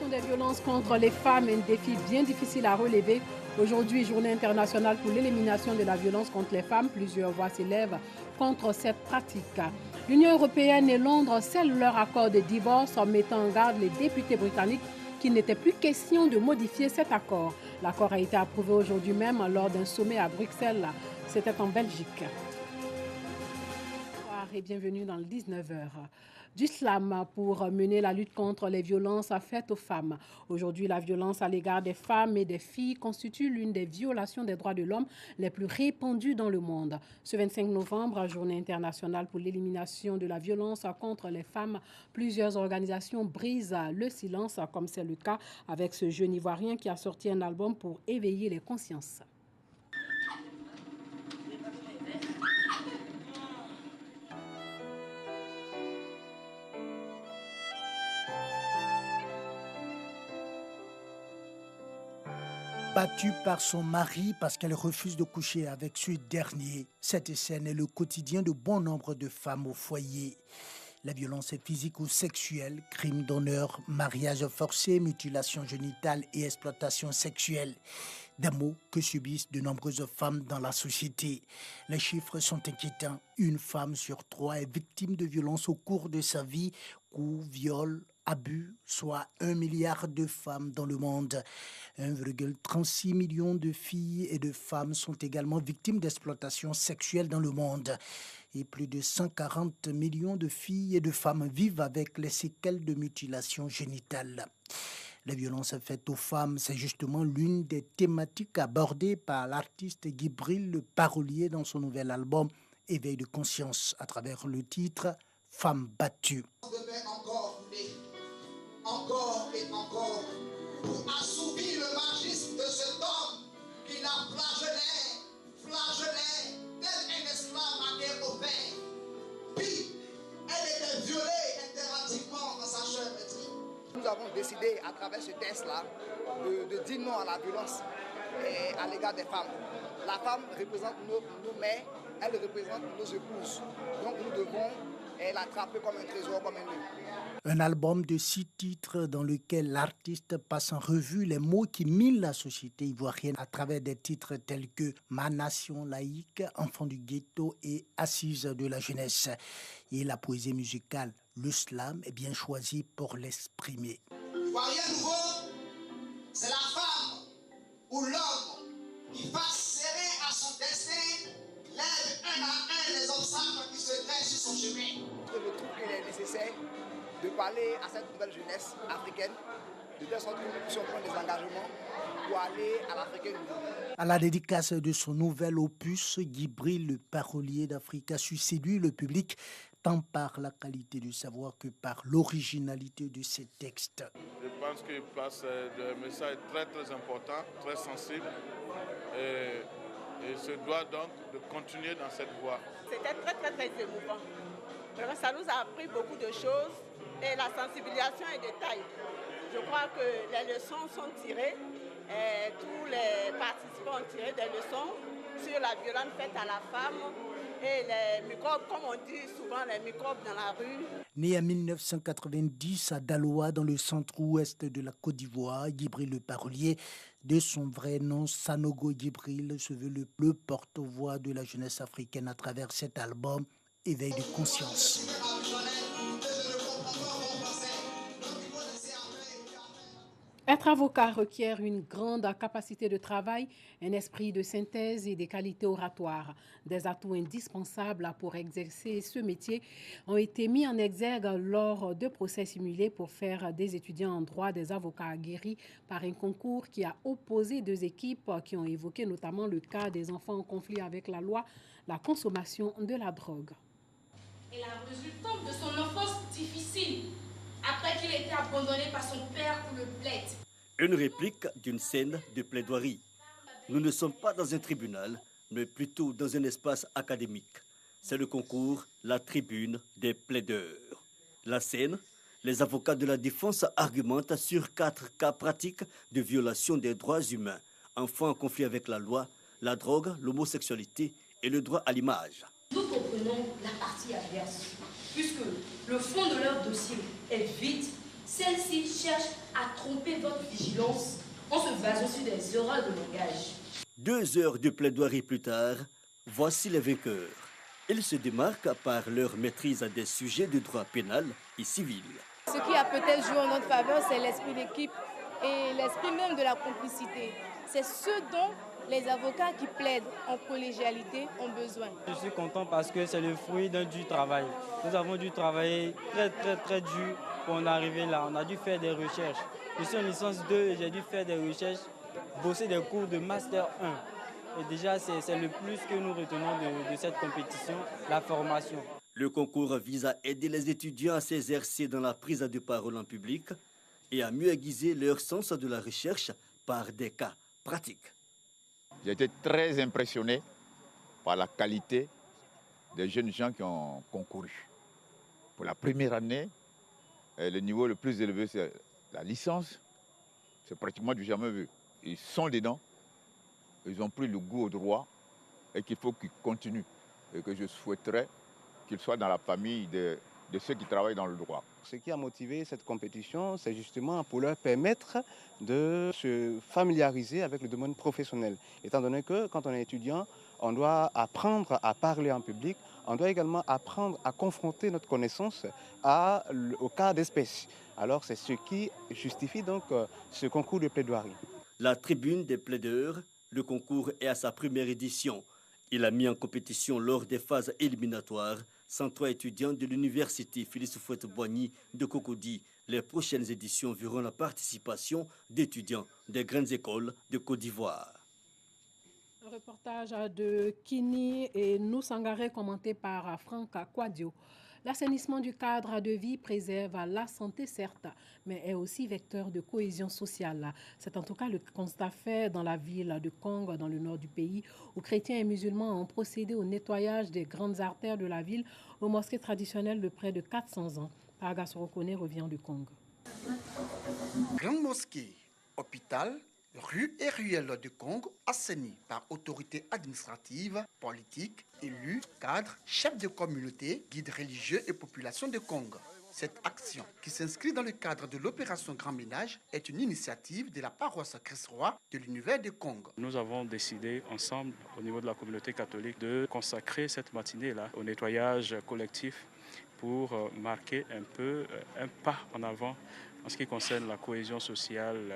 Des violences contre les femmes est un défi bien difficile à relever. Aujourd'hui, journée internationale pour l'élimination de la violence contre les femmes. Plusieurs voix s'élèvent contre cette pratique. L'Union européenne et Londres scellent leur accord de divorce en mettant en garde les députés britanniques qu'il n'était plus question de modifier cet accord. L'accord a été approuvé aujourd'hui même lors d'un sommet à Bruxelles. C'était en Belgique. Bonsoir et bienvenue dans le 19h. Du slam pour mener la lutte contre les violences faites aux femmes. Aujourd'hui, la violence à l'égard des femmes et des filles constitue l'une des violations des droits de l'homme les plus répandues dans le monde. Ce 25 novembre, journée internationale pour l'élimination de la violence contre les femmes, plusieurs organisations brisent le silence, comme c'est le cas avec ce jeune Ivoirien qui a sorti un album pour éveiller les consciences. Battue par son mari parce qu'elle refuse de coucher avec ce dernier. Cette scène est le quotidien de bon nombre de femmes au foyer. La violence physique ou sexuelle, crimes d'honneur, mariage forcé, mutilation génitale et exploitation sexuelle. Des maux que subissent de nombreuses femmes dans la société. Les chiffres sont inquiétants. Une femme sur 3 est victime de violences au cours de sa vie, coups, viols, abus, soit 1 milliard de femmes dans le monde. 1,36 million de filles et de femmes sont également victimes d'exploitation sexuelle dans le monde. Et plus de 140 millions de filles et de femmes vivent avec les séquelles de mutilation génitale. Les violences faites aux femmes, c'est justement l'une des thématiques abordées par l'artiste Gibril Le Parolier dans son nouvel album Éveil de conscience, à travers le titre Femmes battues. On devait encore lutter, encore et encore, pour assouvir le magisme de cet homme qui la flagellait, tel un esclave à guerre au père. Puis, elle était violée impérativement dans sa chair maîtrise. Nous avons décidé, à travers ce texte-là, de dire non à la violence et à l'égard des femmes. La femme représente nos mères, elle représente nos épouses. Donc nous devons l'attraper comme un trésor, comme un nœud. Un album de 6 titres dans lequel l'artiste passe en revue les mots qui minent la société ivoirienne à travers des titres tels que Ma nation laïque, Enfant du ghetto et Assise de la jeunesse. Et la poésie musicale, le slam, est bien choisi pour l'exprimer. Ivoirien nouveau, c'est la femme ou l'homme qui face serrer à son destin, lève un à un les obstacles qui se dressent sur son chemin. Je trouve qu'il est nécessaire de parler à cette nouvelle jeunesse africaine, de telle sorte que nous puissions prendre des engagements pour aller à l'Afrique. À la dédicace de son nouvel opus, Gibril Le Parolier d'Afrique a su séduire le public tant par la qualité du savoir que par l'originalité de ses textes. Je pense qu'il place des messages très très importants, très sensibles et se doit donc de continuer dans cette voie. C'était très très très émouvant. Vraiment, ça nous a appris beaucoup de choses et la sensibilisation est de taille. Je crois que les leçons sont tirées et tous les participants ont tiré des leçons sur la violence faite à la femme et les microbes, comme on dit souvent, les microbes dans la rue. Né en 1990 à Daloa, dans le centre-ouest de la Côte d'Ivoire, Gibril Le Parolier, de son vrai nom Sanogo Gibril, se veut le porte-voix de la jeunesse africaine à travers cet album Éveil de conscience. Être avocat requiert une grande capacité de travail, un esprit de synthèse et des qualités oratoires. Des atouts indispensables pour exercer ce métier ont été mis en exergue lors de procès simulés pour faire des étudiants en droit des avocats aguerris par un concours qui a opposé 2 équipes qui ont évoqué notamment le cas des enfants en conflit avec la loi, la consommation de la drogue. Et la résultante de son enfance difficile, après qu'il ait été abandonné par son père pour le bled. Une réplique d'une scène de plaidoirie. Nous ne sommes pas dans un tribunal, mais plutôt dans un espace académique. C'est le concours, la tribune des plaideurs. La scène, les avocats de la défense argumentent sur 4 cas pratiques de violation des droits humains. Enfants en conflit avec la loi, la drogue, l'homosexualité et le droit à l'image. Nous comprenons la partie adverse, puisque le fond de leur dossier est vide Celle-ci cherche à tromper votre vigilance en se basant sur des erreurs de langage. 2 heures de plaidoirie plus tard, voici les vainqueurs. Ils se démarquent par leur maîtrise des sujets de droit pénal et civil. Ce qui a peut-être joué en notre faveur, c'est l'esprit d'équipe et l'esprit même de la complicité. C'est ce dont les avocats qui plaident en collégialité ont besoin. Je suis content parce que c'est le fruit d'un dur travail. Nous avons dû travailler très dur pour en arriver là. On a dû faire des recherches. Je suis en licence 2 et j'ai dû faire des recherches, bosser des cours de Master 1. Et déjà, c'est le plus que nous retenons de cette compétition, la formation. Le concours vise à aider les étudiants à s'exercer dans la prise de parole en public et à mieux aiguiser leur sens de la recherche par des cas pratiques. J'ai été très impressionné par la qualité des jeunes gens qui ont concouru. Pour la première année, le niveau le plus élevé, c'est la licence. C'est pratiquement du jamais vu. Ils sont dedans, ils ont pris le goût au droit et qu'il faut qu'ils continuent. Et que je souhaiterais qu'ils soient dans la famille de ceux qui travaillent dans le droit. Ce qui a motivé cette compétition, c'est justement pour leur permettre de se familiariser avec le domaine professionnel. Étant donné que quand on est étudiant, on doit apprendre à parler en public, on doit également apprendre à confronter notre connaissance au cas d'espèce. Alors c'est ce qui justifie donc ce concours de plaidoirie. La tribune des plaideurs, le concours est à sa première édition. Il a mis en compétition lors des phases éliminatoires 103 étudiants de l'université Félix Houphouët-Boigny de Cocody. Les prochaines éditions verront la participation d'étudiants des grandes écoles de Côte d'Ivoire. Un reportage de Kini et Nousangaré commenté par Franck Quadio. L'assainissement du cadre de vie préserve la santé, certes, mais est aussi vecteur de cohésion sociale. C'est en tout cas le constat fait dans la ville de Kong, dans le nord du pays, où chrétiens et musulmans ont procédé au nettoyage des grandes artères de la ville aux mosquées traditionnelles de près de 400 ans. Paraga Sorokone revient du Kong. Grande mosquée, hôpital, rues et ruelles de Kong assainies par autorités administratives, politiques, élus, cadres, chefs de communauté, guides religieux et population de Kong. Cette action, qui s'inscrit dans le cadre de l'opération Grand Ménage, est une initiative de la paroisse Christ-Roi de l'univers de Kong. Nous avons décidé ensemble, au niveau de la communauté catholique, de consacrer cette matinée-là au nettoyage collectif pour marquer un peu un pas en avant en ce qui concerne la cohésion sociale,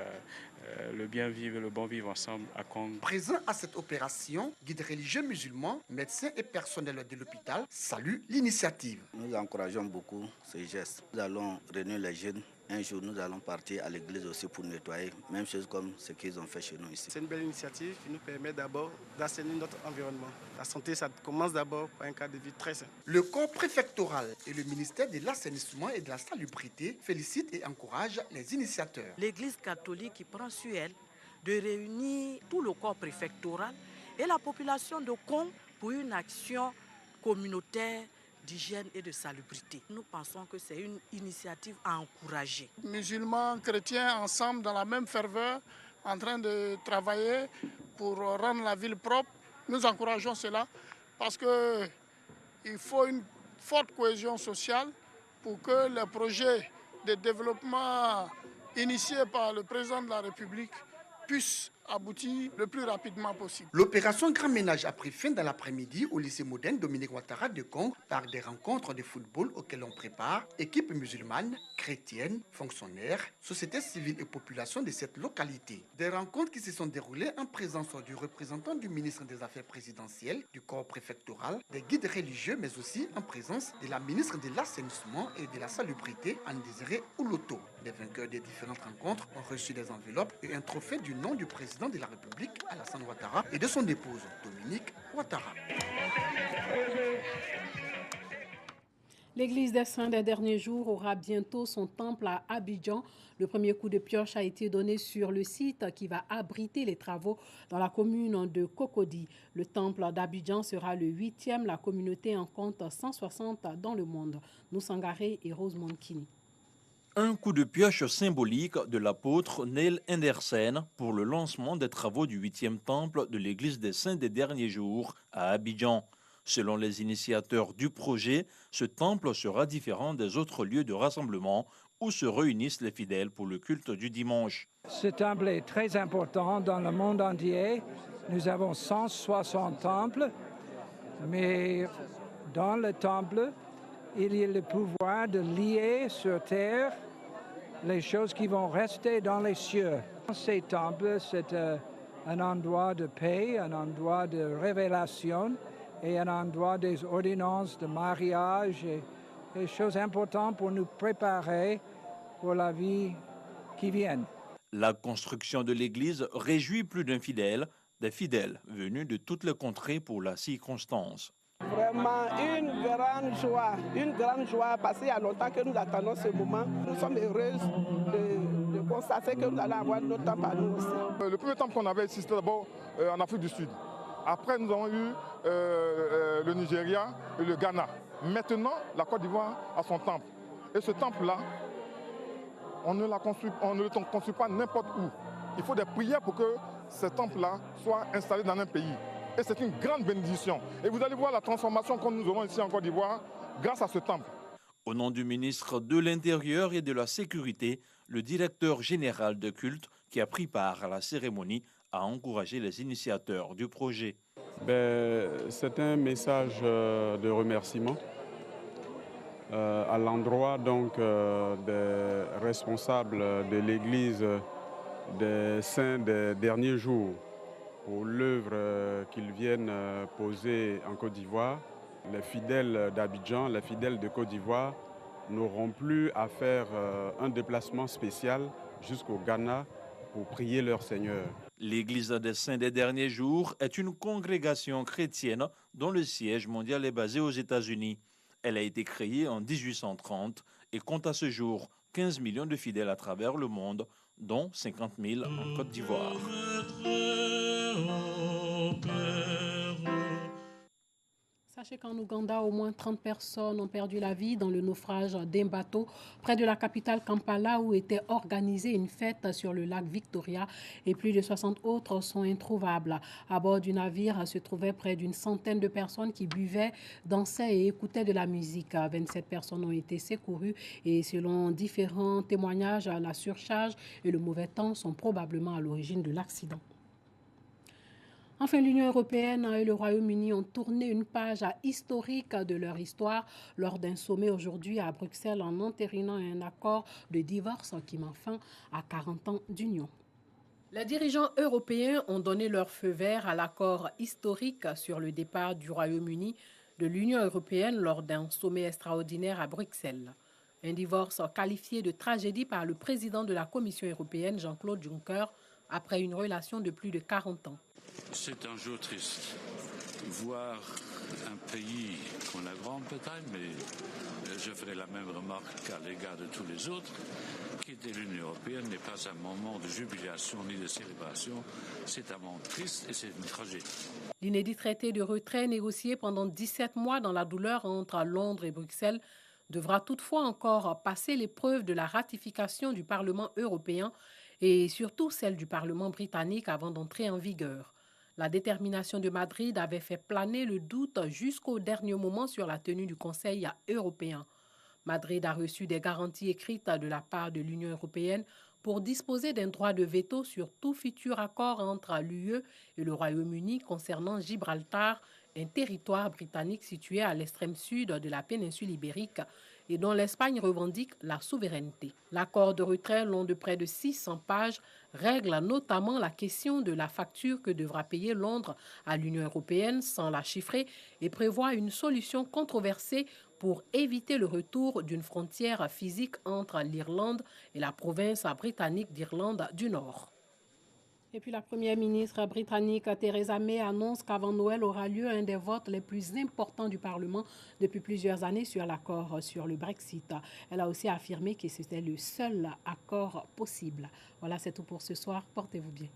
le bien vivre et le bon vivre ensemble à Kong. Présent à cette opération, guides religieux musulmans, médecins et personnels de l'hôpital saluent l'initiative. Nous encourageons beaucoup ce geste. Nous allons réunir les jeunes. Un jour, nous allons partir à l'église aussi pour nettoyer, même chose comme ce qu'ils ont fait chez nous ici. C'est une belle initiative qui nous permet d'abord d'assainir notre environnement. La santé, ça commence d'abord par un cadre de vie très sain. Le corps préfectoral et le ministère de l'assainissement et de la salubrité félicitent et encouragent les initiateurs. L'Église catholique qui prend sur elle de réunir tout le corps préfectoral et la population de Kong pour une action communautaire d'hygiène et de salubrité. Nous pensons que c'est une initiative à encourager. Musulmans, chrétiens, ensemble dans la même ferveur, en train de travailler pour rendre la ville propre. Nous encourageons cela parce qu'il faut une forte cohésion sociale pour que les projets de développement initiés par le président de la République puissent aboutir le plus rapidement possible. L'opération Grand Ménage a pris fin dans l'après-midi au lycée moderne Dominique Ouattara de Kong par des rencontres de football auxquelles on prépare équipes musulmanes, chrétiennes, fonctionnaires, sociétés civiles et populations de cette localité. Des rencontres qui se sont déroulées en présence du représentant du ministre des Affaires présidentielles, du corps préfectoral, des guides religieux, mais aussi en présence de la ministre de l'Assainissement et de la Salubrité, Anne-Désirée Ouloto. Les vainqueurs des différentes rencontres ont reçu des enveloppes et un trophée du nom du président de la République, Alassane Ouattara, et de son épouse, Dominique Ouattara. L'église des Saints des derniers jours aura bientôt son temple à Abidjan. Le premier coup de pioche a été donné sur le site qui va abriter les travaux dans la commune de Cocody. Le temple d'Abidjan sera le 8e. La communauté en compte 160 dans le monde. Nousangaré et Rosemont Kini. Un coup de pioche symbolique de l'apôtre Neil Henderson pour le lancement des travaux du 8e temple de l'église des Saints des derniers jours à Abidjan. Selon les initiateurs du projet, ce temple sera différent des autres lieux de rassemblement où se réunissent les fidèles pour le culte du dimanche. Ce temple est très important dans le monde entier. Nous avons 160 temples, mais dans le temple, il y a le pouvoir de lier sur terre les choses qui vont rester dans les cieux. Ces temples, c'est un endroit de paix, un endroit de révélation et un endroit des ordonnances de mariage et des choses importantes pour nous préparer pour la vie qui vient. La construction de l'église réjouit plus d'un fidèle, des fidèles venus de toutes les contrées pour la circonstance. Vraiment une grande joie parce qu'il y a longtemps que nous attendons ce moment. Nous sommes heureuses de constater que nous allons avoir notre temple à nous aussi. Le premier temple qu'on avait ici, c'était d'abord en Afrique du Sud. Après, nous avons eu le Nigeria et le Ghana. Maintenant, la Côte d'Ivoire a son temple. Et ce temple-là, on ne le construit pas n'importe où. Il faut des prières pour que ce temple-là soit installé dans un pays. Et c'est une grande bénédiction. Et vous allez voir la transformation que nous aurons ici en Côte d'Ivoire grâce à ce temple. Au nom du ministre de l'Intérieur et de la Sécurité, le directeur général de culte qui a pris part à la cérémonie a encouragé les initiateurs du projet. C'est un message de remerciement à l'endroit donc des responsables de l'Église des Saints des derniers jours pour l'œuvre qu'ils viennent poser en Côte d'Ivoire. Les fidèles d'Abidjan, les fidèles de Côte d'Ivoire n'auront plus à faire un déplacement spécial jusqu'au Ghana pour prier leur Seigneur. L'Église des Saints des derniers jours est une congrégation chrétienne dont le siège mondial est basé aux États-Unis. Elle a été créée en 1830 et compte à ce jour 15 millions de fidèles à travers le monde, dont 50 000 en Côte d'Ivoire. Sachez qu'en Ouganda, au moins 30 personnes ont perdu la vie dans le naufrage d'un bateau près de la capitale Kampala où était organisée une fête sur le lac Victoria et plus de 60 autres sont introuvables. À bord du navire se trouvaient près d'une centaine de personnes qui buvaient, dansaient et écoutaient de la musique. 27 personnes ont été secourues et selon différents témoignages, la surcharge et le mauvais temps sont probablement à l'origine de l'accident. Enfin, l'Union européenne et le Royaume-Uni ont tourné une page historique de leur histoire lors d'un sommet aujourd'hui à Bruxelles en entérinant un accord de divorce qui met fin à 40 ans d'union. Les dirigeants européens ont donné leur feu vert à l'accord historique sur le départ du Royaume-Uni de l'Union européenne lors d'un sommet extraordinaire à Bruxelles. Un divorce qualifié de tragédie par le président de la Commission européenne, Jean-Claude Juncker, après une relation de plus de 40 ans. C'est un jour triste. Voir un pays qu'on a grand peut-être, mais je ferai la même remarque qu'à l'égard de tous les autres, quitter l'Union européenne n'est pas un moment de jubilation ni de célébration, c'est un moment triste et c'est une tragédie. L'inédit traité de retrait négocié pendant 17 mois dans la douleur entre Londres et Bruxelles devra toutefois encore passer l'épreuve de la ratification du Parlement européen et surtout celle du Parlement britannique avant d'entrer en vigueur. La détermination de Madrid avait fait planer le doute jusqu'au dernier moment sur la tenue du Conseil européen. Madrid a reçu des garanties écrites de la part de l'Union européenne pour disposer d'un droit de veto sur tout futur accord entre l'UE et le Royaume-Uni concernant Gibraltar, un territoire britannique situé à l'extrême sud de la péninsule ibérique et dont l'Espagne revendique la souveraineté. L'accord de retrait long de près de 600 pages règle notamment la question de la facture que devra payer Londres à l'Union européenne sans la chiffrer et prévoit une solution controversée pour éviter le retour d'une frontière physique entre l'Irlande et la province britannique d'Irlande du Nord. Et puis la première ministre britannique Theresa May annonce qu'avant Noël aura lieu un des votes les plus importants du Parlement depuis plusieurs années sur l'accord sur le Brexit. Elle a aussi affirmé que c'était le seul accord possible. Voilà, c'est tout pour ce soir. Portez-vous bien.